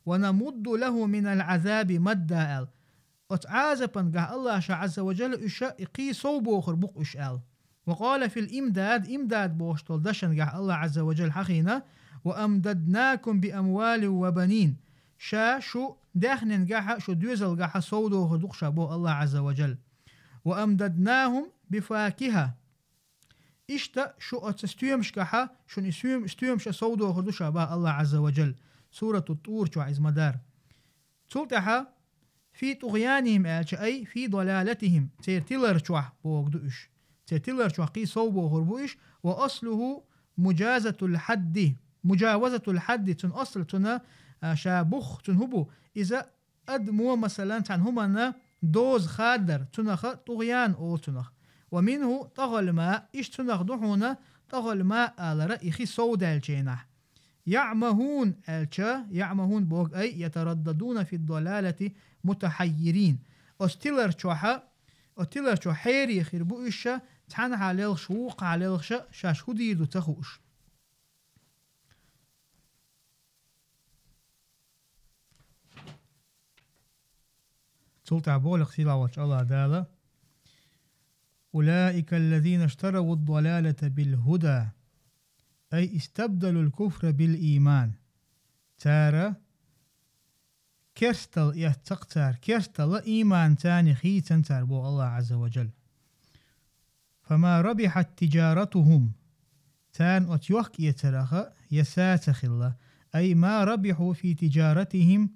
ونمد له من العذاب مدّا أتعازبن قه الله عز وجل إشاء إقي صوبو خربق إشال وقال في الإمداد إمداد بوشتول دشن قه الله عز وجل حقينا وأمددناكم بأموال وبنين شو داخن قه شو دوزل قه صودو خربق شابو الله عز وجل وأمددناهم بفاكهة إشتا شو أتستيمش قه شو استيمش صودو خربق شابو الله عز وجل سورة الطور شو عز مدار تلتها في طغيانهم أي في ضلالتهم تيرتلر شوح بوغدوش تيرتلر شوح قي صوبو غربوش وأصله مجاوزة الحد تن أصل تنا شابخ تنهبو إذا أدمو مثلا تن همنا دوز خادر تنخ طغيان أو تنخ ومنه طغل ماء إش تنخ دحونا طغل ماء آل رأيخي سودا الجينح يعمهون يعمهون بوغ أي يترددون في الضلالة متحيرين أستيلر شو حيري خربو إشا تحنح عليه شوق عليه شاش هدي دو تخوش سلطع بولق سيلا وش الله دالا أولئك الذين اشتروا الضلالة بالهدى أي استبدلوا الكفر بالإيمان تارا كرستل يتقتار كرستل إيمان تاني خيتن تاربو الله عز وجل فما ربحت تجارتهم تان أتيوك يترخ يساتخ الله أي ما ربحوا في تجارتهم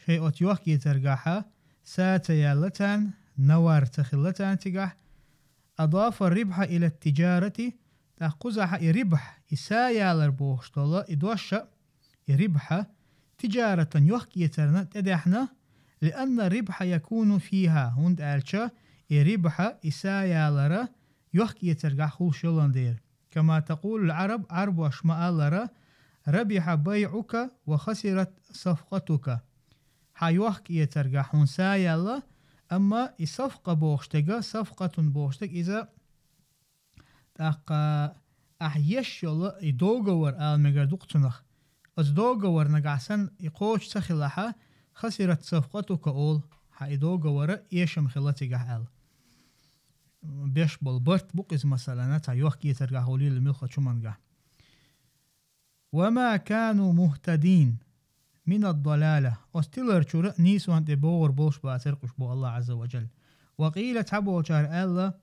شيء أتيوك يترقح ساتيالتان نوار تخلتان تقح أضاف الربح إلى التجارة تأخذها ربح إسايا لربوشتولا إدوشا ربح تجارة يوك يترنا تدحنا لأن الربح يكون فيها هند ألشا ربح إسايا لرا يوك يترقع خول شلندير كما تقول العرب عرب وشماء لرا ربح بيعك وخسرت صفقتك حيوك يترقع هنسايا الله أما الصفقة بوشتك صفقة بوشتك إذا تاقا أحيش يلا يدوغور آلمغر دوقتنخ از دوغور نقعسن يقوش سخلها خسرت صفقتك أول يدوغور إيشم خلتك آل بيش بالبرت بقز مثلا تا يوحكي يترقهولي الملخة شمانقه وما كانوا مهتدين من الضلالة استيلر شرق نيسو انت بور بوش باترقش بو الله عز وجل وقيل تحبو شار الله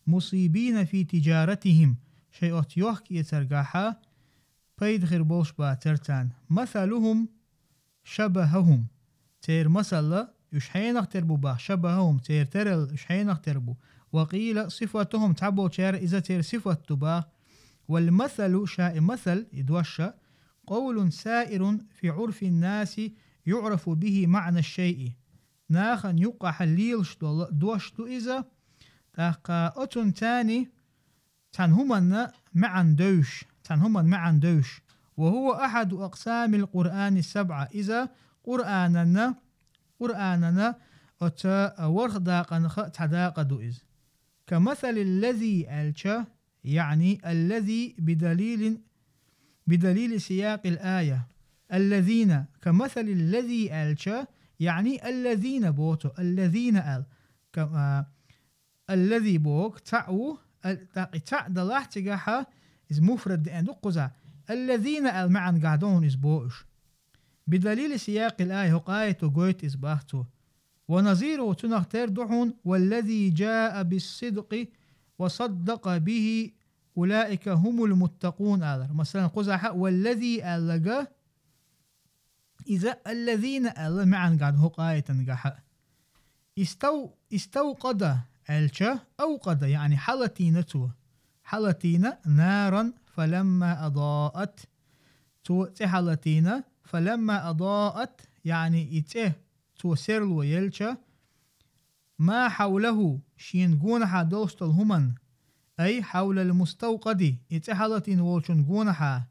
مصيبين في تجارتهم شيء يوحكي يترقاها بيد غير بوش باترتان مثلهم شبههم تير مثل يشحين اختربو با شبههم تير ترل يشحين اختربو وقيل صفتهم تحبو شار إذا تير صفت با والمثل شاء مثل يدوشا قول سائر في عرف الناس يعرف به معنى الشيء ناخن يقع حليل دوشتو إذا تاقا أتن تاني تنهمن معا دوش وهو أحد أقسام القرآن السبعة إذا قرآننا أتا ورخ داقن تداق دوئز كمثل الذي ألشا يعني الذي بدليل سياق الآية الذين كمثل الذي ألشا يعني الذين بوتو الذين أل الذي بوك تعو تعدلح تجاها إز مفرد دين دقزا الذين أل معن قاعدون إز بوش بدليل سياق الآية قاية وقويت إز باختو ونظيره تنختار دحون والذي جاء بالصدق وصدق به أولئك هم المتقون آذر مثلا قزحة والذي ألقى إذا الذين أل معن قاعد هو قاية نقاحة استوقد ألشا أوقد يعني حلتين نارا فلما أضاءت حلتين فلما أضاءت يعني سرلو يلشا ما حوله شين قونها دوستل همن أي حول المستوقد إتحالة والشن جونحا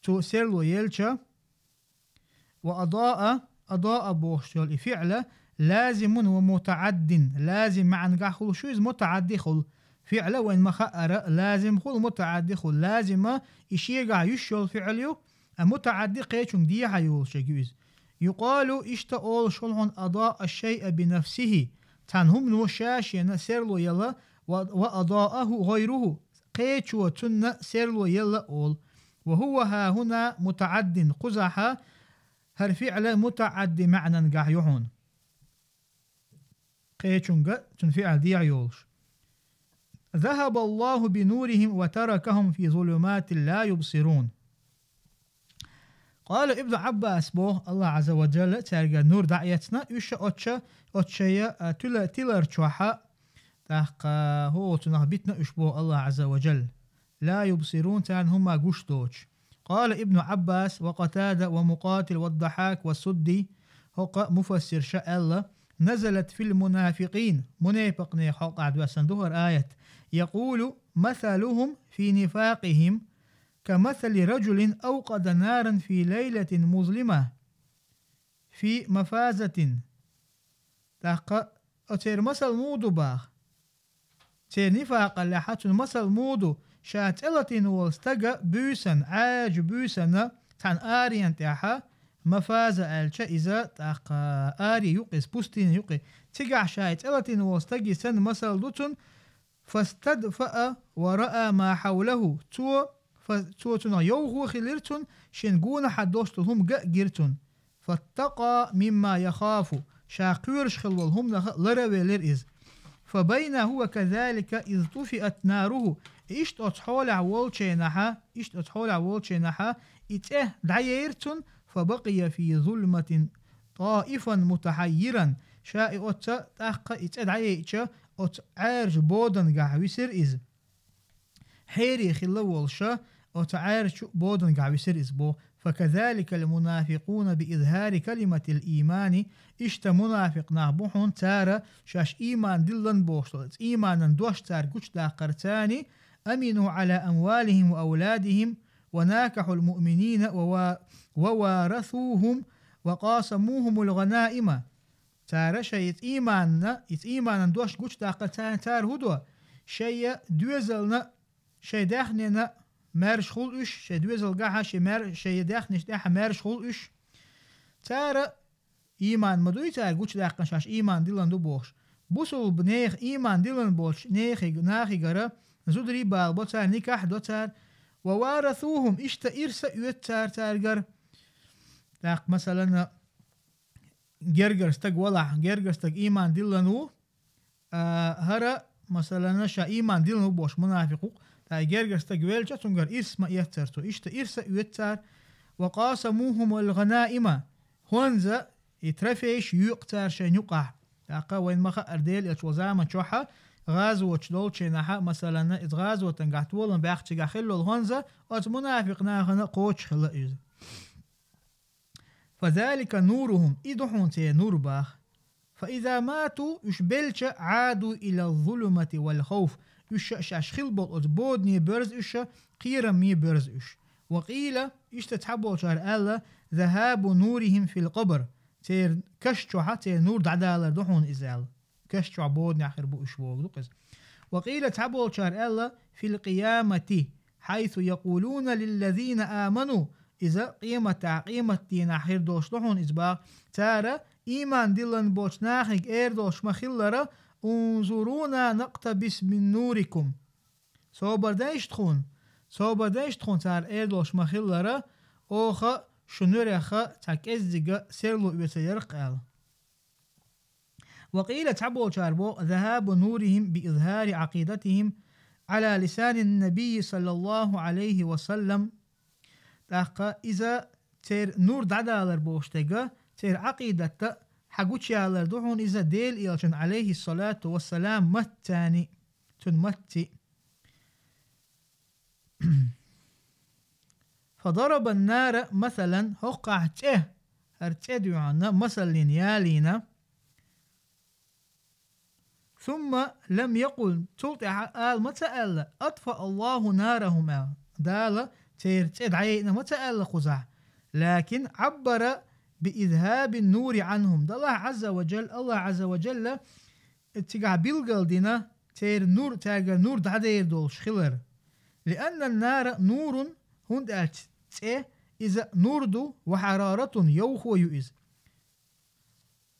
تو سيرلو يلشا وأضاء بوشتل فعل لازم ومتعد لازم مع نقاخل شو متعدي خل فعل وين مخأر لازم خل متعدي خل لازم إشيغا يشول فعليو متعدي قيشن دي حيول شجوز يقال اشتأول شلهن أضاء الشيء بنفسه تنهم نوشاش سيرلو يلا وأضاءه غيره قيشو تن سيرلو يلا أول وهو ها هنا متعد قزحا هر فعل متعد معنى نقاح يحون قيشن تنفعل دي عيولش ذهب الله بنورهم وتركهم في ظلمات لا يبصرون. قال ابن عباس بو الله عز وجل ترجع نور دعيتنا يش أتشيا تلر شوحا تحق هو تنهبتنا إشبو الله عز وجل لا يبصرون تان هما قشتوش. قال ابن عباس وقتادة ومقاتل والضحاك والسدي هو مفسر شاء الله نزلت في المنافقين منافقني حق عدوى صندوق آية يقول مثلهم في نفاقهم كمثل رجل أوقد نارا في ليلة مظلمة في مفازة تحق أتير مثل مودو باخ تير نفاق اللي حتى مثل مودو شاتلة والستقى بوسن عاج بوسن تان آريان تاحا مفازة الشا إذا تحق آري يقس بوستين يقي تقع شاتلة والستقى سن مثل دوتن فاستدفأ ورأى ما حوله توتنا يوغو خليرتن شنقون حدوشتهم جرتن فاتقى مما يخاف شاقيرش خلولهم لروي لرئز فبين هو كذلك إذ طفئت ناره إشت أتحول عوالشينها إته دعيرتن فبقي في ظلمة طائفا متحيرا شائع تحق إته دعيرتش أتعارج بودن قاويسر إز حيري خلوالشا أتعارج بودن قاويسر إز بو فكذلك المنافقون بإظهار كلمة الإيمان إشت منافق نعبوحون تارا شاش إيمان دلن بوشتلت إيمانا دوش تار قش داقرتاني أمنوا على أموالهم وأولادهم وناكحوا المؤمنين ووارثوهم وقاسموهم الغنائم تارا شيء إيمانا دوش قش داقرتاني تار هدوه شيء دوزلنا شيء داخننا مارش خول إش شيء دوزل قاها شيء داخنش داها مارش خول إش تارا إيمان مدوي تار قش داقن شاش إيمان دلن دو بوش بوصل بنيخ إيمان دلن بوش ناخي قرا زودري بالبو تار نكاح دو تار ووارثوهم إشتا إرسا يوت تار قر تاق مثلا جرجر استق ولع جرجر استق إيمان دلنو هرا مثلا شا إيمان دلنو بوش منافقو تا جرجر استق ويلشا تنقر إرسما يترتو إشتا إرسا يوتار وقاسموهم الغنائم هونزا يترفيش يقتار شا نقع تاقا وين مخا أرديل يتوزاما شوحا غازو وشدول شيناها مثلا إتغازو تنقعت ولن باقتشي خلو الهونزا أت منافق ناخنا قوش خلا إذا فذلك نورهم إدحون تي نور باخ فإذا ماتوا يشبلش عادوا إلى الظلمة والخوف يش خلبط أتبودني برز إش قيرا مي برز إش وقيل تتحبوا شهر ألا ذهاب نورهم في القبر تير كشتو حتى نور دعدالة دحون إزال كشتو عبودني آخر بو إشوال وقيل تحبوا شهر ألا في القيامة حيث يقولون للذين آمنوا إذا قيمة دين آخر دوش دحون إزباق تارا إيمان دلن بوش ناخيك إير دوش مخلرا انظرونا نقتبس من نوركم صوبر دايش تخون تار إير دوش مخلرا أوخا شنوريخا تاكيزيغا سيرلو يتيرق آل وقيل تعبوا شاربو ذهاب نورهم بإظهار عقيدتهم على لسان النبي صلى الله عليه وسلم تاقا إذا تير نور دعدالر بوشتغا تير عقيدة حقوش يالر دوحون إذا ديل إلشن عليه الصلاة والسلام متاني تنمتي فضرب النار مثلا هقع تيه هرتدو عنا مثل يالينا ثم لم يقل تلطع آل متى ألا أطفأ الله نارهم دال تيرتد عينا متى ألا خزع، لكن عبر بإذهاب النور عنهم. الله عز وجل تقع بيلقل دينا تير نور تاقر نور دعدير دول شخلر، لأن النار نور هند إذا نورد وحرارة يوخو يؤذ،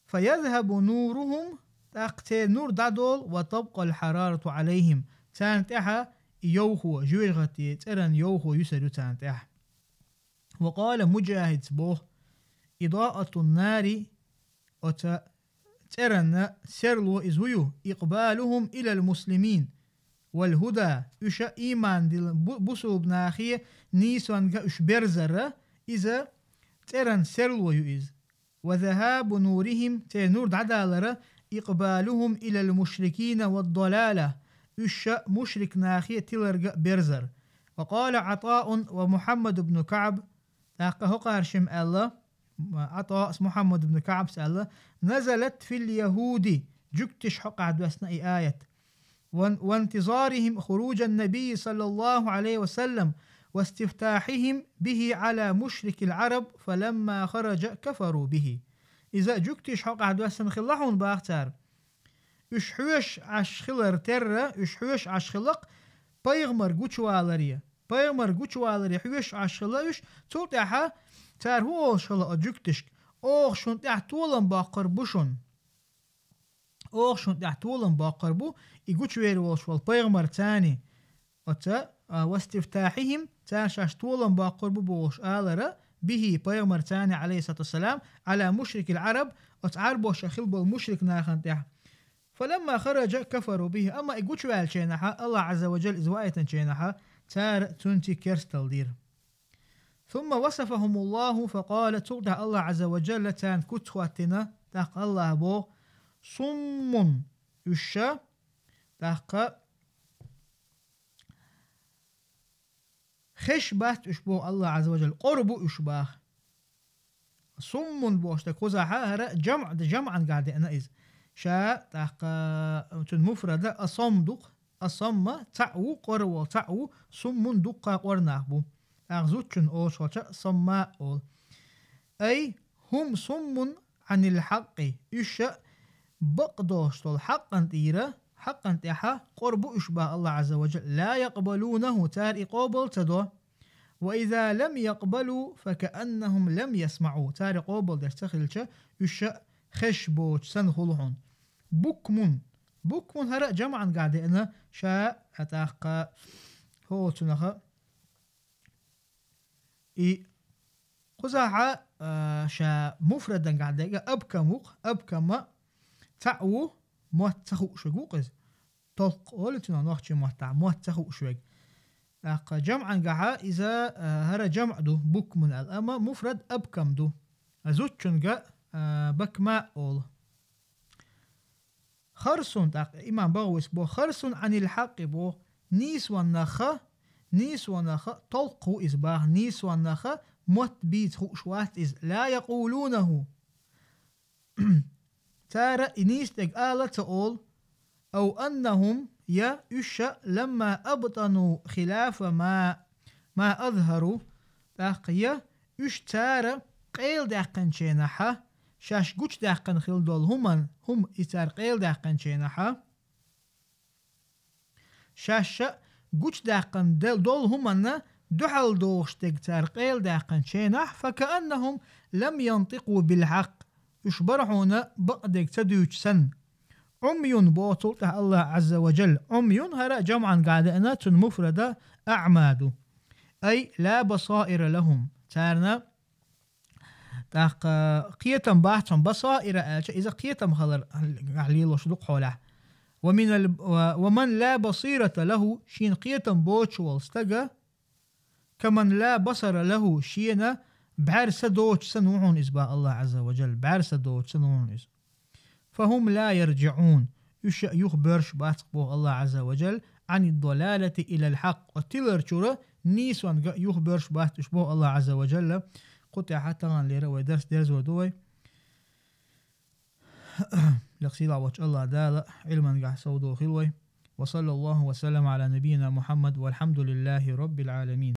فيذهب نورهم تقتير نور دادول وتبقى الحرارة عليهم تانتها يوخو جوغتي ترن يوخو يسر تانتها. وقال مجاهد بوه إضاءة النار ترن سرلو إزويو إقبالهم إلى المسلمين والهدى إشا إيمان دل بصوب ناخية نيسوان إش برزر إذا ترن سرلو يؤذ، وذهاب نورهم تنور دعدالر إقبالهم إلى المشركين والضلالة إشا مشرك ناخية تلرق برزر. وقال عطاء ومحمد بن كعب تاقه قارشم الله عطاء محمد بن كعب سأله نزلت في اليهود جكتش حق أثناء آية وانتظارهم خروج النبي صلى الله عليه وسلم واستفتاحهم به على مشرك العرب فلما خرج كفروا به. إذا جكتش حق أثناء خلحون باختار إشحوش عشخلر ترى إشحوش عشخلق بيغمر جوشوالريا بيغمر جوشوالريا حوش عشخلش تلتحها تار هو شلا أجكتش أوه شون تحتولن باقربوشون أوه شون تحتولن باقربو يقولش ويروش والبيغمر تاني أتا واستفتاحهم تاشاش تولن باقربو بوش آلرا به بيغمر تاني عليه الصلاة والسلام على مشرك العرب أتعربو شخيل بالمشرك ناخن تح فلما خرج كفروا به. أما يقولش والشينحا الله عز وجل إزواية شينحا تار تنتي كرستل دير. ثم وصفهم الله فقال تقدع الله عز وجل تان كتواتنا تاق الله بو صم يشا تاق خشبات اشبو الله عز وجل قربو اشباه صم بوش تكوزا هرا جمعا قاعد انا إذ شا تاق مفردة أصمدق أصم تعو قرو تعو صم دقا قرناه بو أغزوتشن أو شوشا صماء أول أي هم صم عن الحق إشا بقدوش طول حقا تيرا حقا تيحا قرب إشباه الله عز وجل لا يقبلونه تار قابل تدو، وإذا لم يقبلوا فكأنهم لم يسمعوا تار قابل دستخلش إشا خشبوش سنخلحون. بكمون هرأ جمعا قاعدين شاء أتاقى هو تنخى قزاعة شا مفردا قاعدة أبكم تعو موتخو شقوقز طلق ولتنا نوحش موتخو شوق جمعا قاعة إذا هرا جمع دو بك من الأما مفرد أبكم دو أزوتشن قا بكما أول خرسون إمام بغويس بو خرسون عن الحق بو نيس ونخ طلقوا إزباه نيس ونخ موت بيت خوشوات إز لا يقولونه تارى نيس تقالة تقول أو أنهم يا إشا لما أبطنوا خلاف ما أظهروا تاقيا إش تارى قيل داقن شينحا شاش قوش داقن خيل دول هم إتار قيل داقن شينحا شاش قوش داقن دول همنا دحل دوش تقتار قيل داقن شينح فكأنهم لم ينطقوا بالحق يشبرحون بقدك تدوش سن. عمي بوطلته الله عز وجل عمي هرا جمعا قاعدة مفردة أعماد أي لا بصائر لهم تارنا تاق قيتم باحتم بصائر إذا قيتم خلر عليل وشدق حوله ومن لا بصيرة له شين قيتم بوش والستقى كمن لا بصر له شين بعرس دوش سنوعون إزباء الله عز وجل بعرس دوش سنوعون إزباء فهم لا يرجعون يخبرش باتقبوه الله عز وجل عن الضلالة إلى الحق وتلرشورة نيسوان يخبرش باتقبوه الله عز وجل قطع حتى ليرا ودرس ودوي لقسيلا وش الله دال علما قح سودو خلوي. وصلى الله وسلم على نبينا محمد والحمد لله رب العالمين.